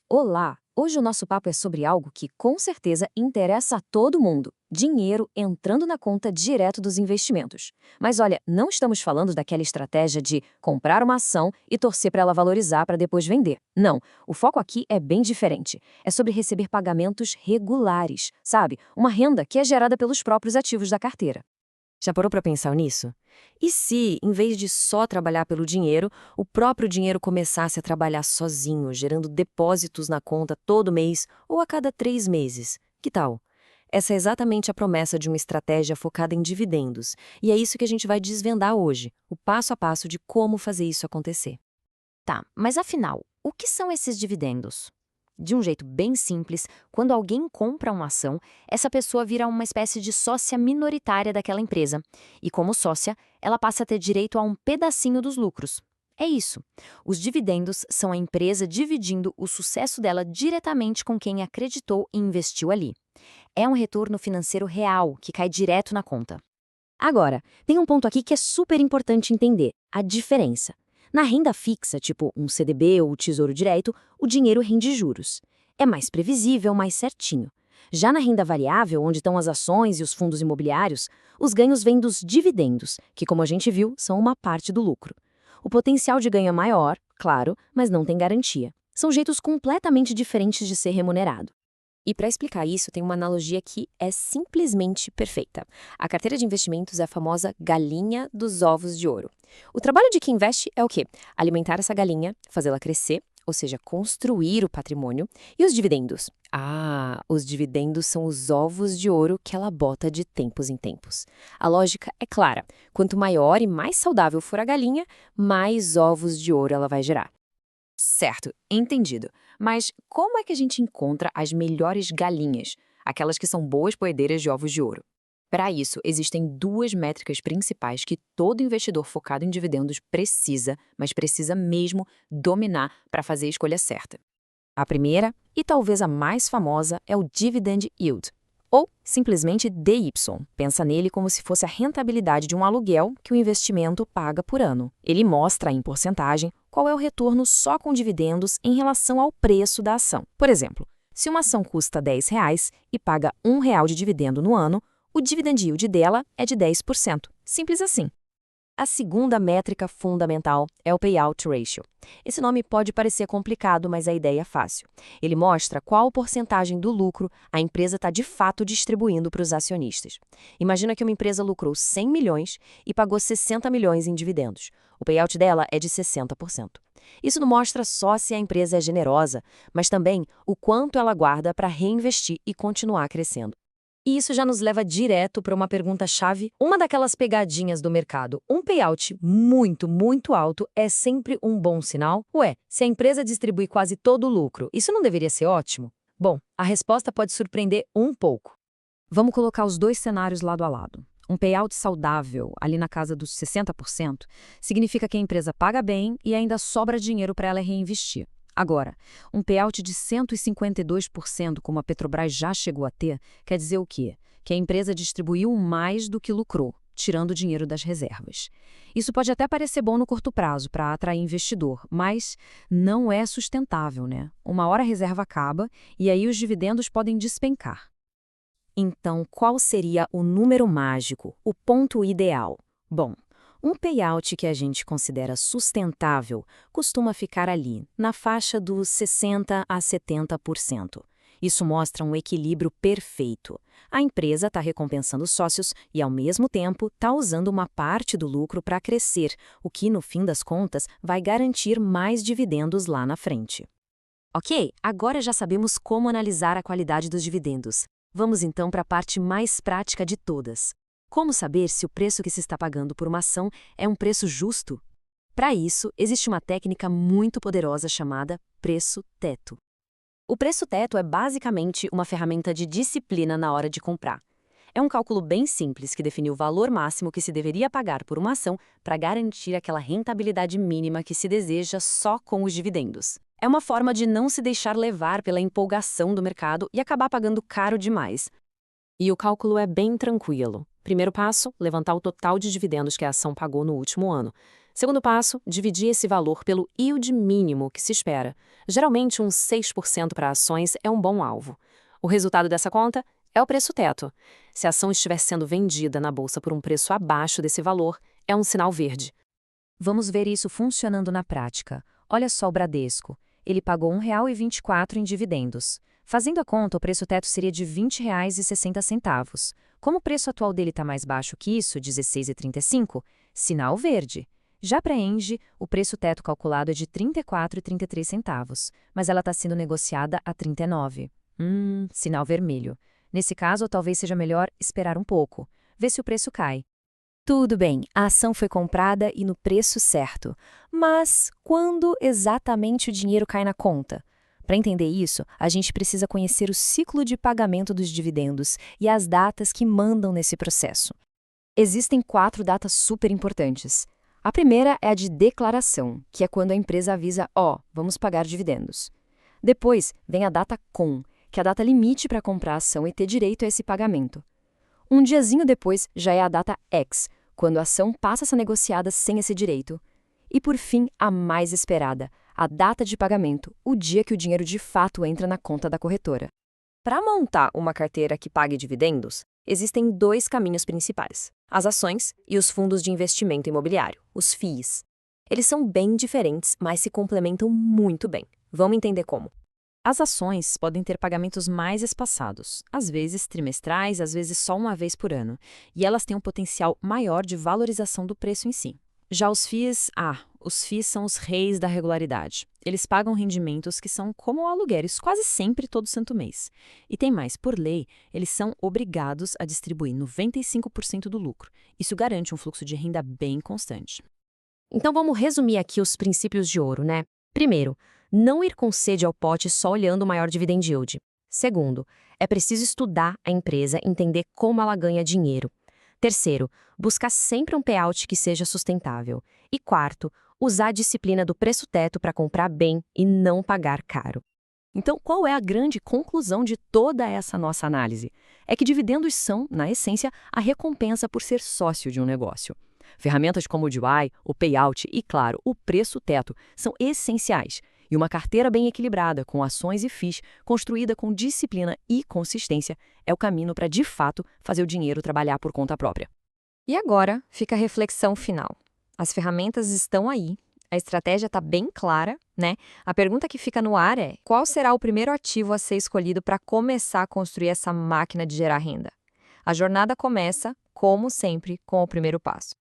Olá! Hoje o nosso papo é sobre algo que com certeza interessa a todo mundo: dinheiro entrando na conta direto dos investimentos. Mas olha, não estamos falando daquela estratégia de comprar uma ação e torcer para ela valorizar para depois vender. Não, o foco aqui é bem diferente. É sobre receber pagamentos regulares, sabe? Uma renda que é gerada pelos próprios ativos da carteira. Já parou para pensar nisso? E se, em vez de só trabalhar pelo dinheiro, o próprio dinheiro começasse a trabalhar sozinho, gerando depósitos na conta todo mês ou a cada 3 meses? Que tal? Essa é exatamente a promessa de uma estratégia focada em dividendos. E é isso que a gente vai desvendar hoje, o passo a passo de como fazer isso acontecer. Tá, mas afinal, o que são esses dividendos? De um jeito bem simples, quando alguém compra uma ação, essa pessoa vira uma espécie de sócia minoritária daquela empresa. E como sócia, ela passa a ter direito a um pedacinho dos lucros. É isso. Os dividendos são a empresa dividindo o sucesso dela diretamente com quem acreditou e investiu ali. É um retorno financeiro real que cai direto na conta. Agora, tem um ponto aqui que é super importante entender: a diferença. Na renda fixa, tipo um CDB ou Tesouro Direto, o dinheiro rende juros. É mais previsível, mais certinho. Já na renda variável, onde estão as ações e os fundos imobiliários, os ganhos vêm dos dividendos, que, como a gente viu, são uma parte do lucro. O potencial de ganho é maior, claro, mas não tem garantia. São jeitos completamente diferentes de ser remunerado. E para explicar isso, tem uma analogia que é simplesmente perfeita. A carteira de investimentos é a famosa galinha dos ovos de ouro. O trabalho de quem investe é o quê? Alimentar essa galinha, fazê-la crescer, ou seja, construir o patrimônio. E os dividendos? Ah, os dividendos são os ovos de ouro que ela bota de tempos em tempos. A lógica é clara: quanto maior e mais saudável for a galinha, mais ovos de ouro ela vai gerar. Certo, entendido. Mas como é que a gente encontra as melhores galinhas, aquelas que são boas poedeiras de ovos de ouro? Para isso, existem duas métricas principais que todo investidor focado em dividendos precisa, mas precisa mesmo dominar para fazer a escolha certa. A primeira, e talvez a mais famosa, é o Dividend Yield, ou simplesmente DY. Pensa nele como se fosse a rentabilidade de um aluguel que o investimento paga por ano. Ele mostra em porcentagem qual é o retorno só com dividendos em relação ao preço da ação. Por exemplo, se uma ação custa R$ 10 e paga R$ 1 de dividendo no ano, o dividend yield dela é de 10%. Simples assim. A segunda métrica fundamental é o Payout Ratio. Esse nome pode parecer complicado, mas a ideia é fácil. Ele mostra qual porcentagem do lucro a empresa está de fato distribuindo para os acionistas. Imagina que uma empresa lucrou 100 milhões e pagou 60 milhões em dividendos. O payout dela é de 60%. Isso não mostra só se a empresa é generosa, mas também o quanto ela guarda para reinvestir e continuar crescendo. E isso já nos leva direto para uma pergunta-chave, uma daquelas pegadinhas do mercado. Um payout muito alto é sempre um bom sinal? Ué, se a empresa distribui quase todo o lucro, isso não deveria ser ótimo? Bom, a resposta pode surpreender um pouco. Vamos colocar os dois cenários lado a lado. Um payout saudável, ali na casa dos 60%, significa que a empresa paga bem e ainda sobra dinheiro para ela reinvestir. Agora, um payout de 152%, como a Petrobras já chegou a ter, quer dizer o quê? Que a empresa distribuiu mais do que lucrou, tirando o dinheiro das reservas. Isso pode até parecer bom no curto prazo para atrair investidor, mas não é sustentável, né? Uma hora a reserva acaba e aí os dividendos podem despencar. Então, qual seria o número mágico, o ponto ideal? Bom, um payout que a gente considera sustentável costuma ficar ali, na faixa dos 60% a 70%. Isso mostra um equilíbrio perfeito. A empresa está recompensando os sócios e, ao mesmo tempo, está usando uma parte do lucro para crescer, o que, no fim das contas, vai garantir mais dividendos lá na frente. Ok, agora já sabemos como analisar a qualidade dos dividendos. Vamos então para a parte mais prática de todas. Como saber se o preço que se está pagando por uma ação é um preço justo? Para isso, existe uma técnica muito poderosa chamada preço-teto. O preço-teto é basicamente uma ferramenta de disciplina na hora de comprar. É um cálculo bem simples que define o valor máximo que se deveria pagar por uma ação para garantir aquela rentabilidade mínima que se deseja só com os dividendos. É uma forma de não se deixar levar pela empolgação do mercado e acabar pagando caro demais. E o cálculo é bem tranquilo. Primeiro passo, levantar o total de dividendos que a ação pagou no último ano. Segundo passo, dividir esse valor pelo yield mínimo que se espera. Geralmente, uns 6% para ações é um bom alvo. O resultado dessa conta é o preço teto. Se a ação estiver sendo vendida na bolsa por um preço abaixo desse valor, é um sinal verde. Vamos ver isso funcionando na prática. Olha só o Bradesco. Ele pagou R$ 1,24 em dividendos. Fazendo a conta, o preço teto seria de R$ 20,60. Como o preço atual dele está mais baixo que isso, R$ 16,35, sinal verde. Já para a Engie, o preço teto calculado é de R$ 34,33, mas ela está sendo negociada a R$ 39. Sinal vermelho. Nesse caso, talvez seja melhor esperar um pouco, ver se o preço cai. Tudo bem, a ação foi comprada e no preço certo. Mas quando exatamente o dinheiro cai na conta? Para entender isso, a gente precisa conhecer o ciclo de pagamento dos dividendos e as datas que mandam nesse processo. Existem 4 datas super importantes. A primeira é a de declaração, que é quando a empresa avisa, vamos pagar dividendos. Depois vem a data COM, que é a data limite para comprar a ação e ter direito a esse pagamento. Um diazinho depois já é a data X, quando a ação passa a ser negociada sem esse direito. E por fim, a mais esperada, a data de pagamento, o dia que o dinheiro de fato entra na conta da corretora. Para montar uma carteira que pague dividendos, existem 2 caminhos principais: as ações e os fundos de investimento imobiliário, os FIIs. Eles são bem diferentes, mas se complementam muito bem. Vamos entender como. As ações podem ter pagamentos mais espaçados, às vezes trimestrais, às vezes só uma vez por ano, e elas têm um potencial maior de valorização do preço em si. Já os FIIs são os reis da regularidade. Eles pagam rendimentos que são como aluguéis quase sempre todo santo mês. E tem mais, por lei, eles são obrigados a distribuir 95% do lucro. Isso garante um fluxo de renda bem constante. Então vamos resumir aqui os princípios de ouro, né? Primeiro, não ir com sede ao pote só olhando o maior dividend yield. Segundo, é preciso estudar a empresa, entender como ela ganha dinheiro. Terceiro, buscar sempre um payout que seja sustentável. E quarto, usar a disciplina do preço teto para comprar bem e não pagar caro. Então, qual é a grande conclusão de toda essa nossa análise? É que dividendos são, na essência, a recompensa por ser sócio de um negócio. Ferramentas como o DIY, o payout e, claro, o preço teto são essenciais. E uma carteira bem equilibrada, com ações e FIIs, construída com disciplina e consistência, é o caminho para, de fato, fazer o dinheiro trabalhar por conta própria. E agora fica a reflexão final. As ferramentas estão aí, a estratégia está bem clara, né? A pergunta que fica no ar é: qual será o primeiro ativo a ser escolhido para começar a construir essa máquina de gerar renda? A jornada começa, como sempre, com o primeiro passo.